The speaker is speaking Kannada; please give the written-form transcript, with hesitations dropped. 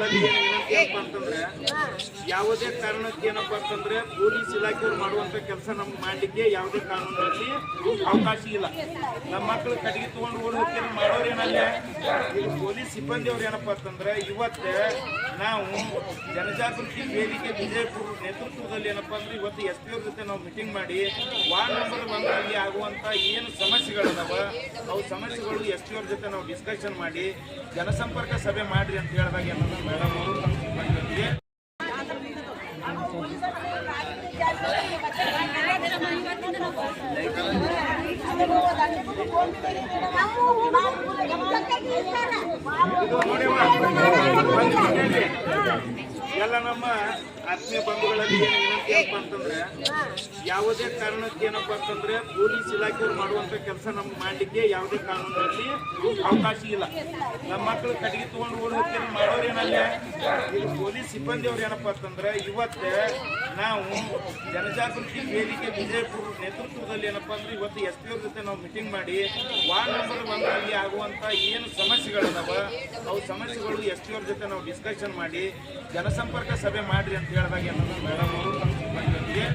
ಬಂಧುಗಳಲ್ಲಿ ಏನು ವಿನಂತಿ ಏನಪ್ಪ ಅಂತಂದ್ರೆ ಯಾವುದೇ ಕಾರಣಕ್ಕೆ ಏನಪ್ಪ ಅಂತಂದ್ರೆ ಪೊಲೀಸ್ ಇಲಾಖೆಯವರು ಮಾಡುವಂತ ಕೆಲಸ ನಮ್ಗೆ ಮಾಡಲಿಕ್ಕೆ ಯಾವುದೇ ಕಾನೂನಲ್ಲಿ ಅವಕಾಶ ಇಲ್ಲ. ನಮ್ಮ ಮಕ್ಕಳು ಕಟ್ಟಿಗೆ ತಗೊಂಡು ಓಡಿ ಹೋಗ್ತಾರೆ ಮಾಡೋರೇನಲ್ಲೇ ಈಗ ಪೊಲೀಸ್ ಸಿಬ್ಬಂದಿಯವ್ರು ಏನಪ್ಪ ಅಂತಂದ್ರೆ ಇವತ್ತೇ ನಾವು ಜನಜಾಗೃತಿ ವೇದಿಕೆ ವಿಜಯಪುರ ನೇತೃತ್ವದಲ್ಲಿ ಏನಪ್ಪ ಅಂದ್ರೆ ಇವತ್ತು SP ಅವ್ರ ಜೊತೆ ನಾವು ಮೀಟಿಂಗ್ ಮಾಡಿ ವಾರ್ಡ್ ನಂಬರ್ 1ರಲ್ಲಿ ಆಗುವಂತ ಏನು ಸಮಸ್ಯೆಗಳದಾವ ಅವು ಸಮಸ್ಯೆಗಳು SP ಅವ್ರ ಜೊತೆ ನಾವು ಡಿಸ್ಕಷನ್ ಮಾಡಿ ಜನಸಂಪರ್ಕ ಸಭೆ ಮಾಡ್ರಿ ಅಂತ ಹೇಳಿದಾಗ ಏನಂದ್ರೆ ಮೇಡಮ್ ಅವರು ನಮ್ಮ ಸಿಬ್ಬಂದಿಗೆ ಎಲ್ಲ ನಮ್ಮ ಆತ್ಮೀಯ ಬಂಧುಗಳಲ್ಲಿ ಏನು ವಿನಂತಿ ಏನಪ್ಪ ಅಂತಂದ್ರೆ ಯಾವುದೇ ಕಾರಣಕ್ಕೆ ಏನಪ್ಪ ಅಂತಂದ್ರೆ ಪೊಲೀಸ್ ಇಲಾಖೆಯವರು ಮಾಡುವಂತ ಕೆಲಸ ನಮ್ಗೆ ಮಾಡಲಿಕ್ಕೆ ಯಾವುದೇ ಕಾನೂನಲ್ಲಿ ಅವಕಾಶ ಇಲ್ಲ. ನಮ್ಮ ಮಕ್ಕಳು ಕಟ್ಟಿಗೆ ತಗೊಂಡು ಓಡಿ ಹೋಗ್ತಾರೆ ಮಾಡೋರೇನಲ್ಲೇ ಈಗ ಪೊಲೀಸ್ ಸಿಬ್ಬಂದಿಯವ್ರು ಏನಪ್ಪ ಅಂತಂದ್ರೆ ಇವತ್ತೇ ನಾವು ಜನಜಾಗೃತಿ ವೇದಿಕೆ ವಿಜಯಪುರ ನೇತೃತ್ವದಲ್ಲಿ ಏನಪ್ಪ ಅಂದ್ರೆ ಇವತ್ತು SP ಅವ್ರ ಜೊತೆ ನಾವು ಮೀಟಿಂಗ್ ಮಾಡಿ ವಾರ್ಡ್ ನಂಬರ್ 1ರಲ್ಲಿ ಆಗುವಂತ ಏನು ಸಮಸ್ಯೆಗಳದಾವ ಅವು ಸಮಸ್ಯೆಗಳು SP ಅವ್ರ ಜೊತೆ ನಾವು ಡಿಸ್ಕಷನ್ ಮಾಡಿ ಜನಸಂಪರ್ಕ ಸಭೆ ಮಾಡ್ರಿ ಅಂತ ಹೇಳಿದಾಗ ಏನಂದ್ರೆ ಮೇಡಮ್ ಅವರು ನಮ್ಮ ಸಿಬ್ಬಂದಿಗೆ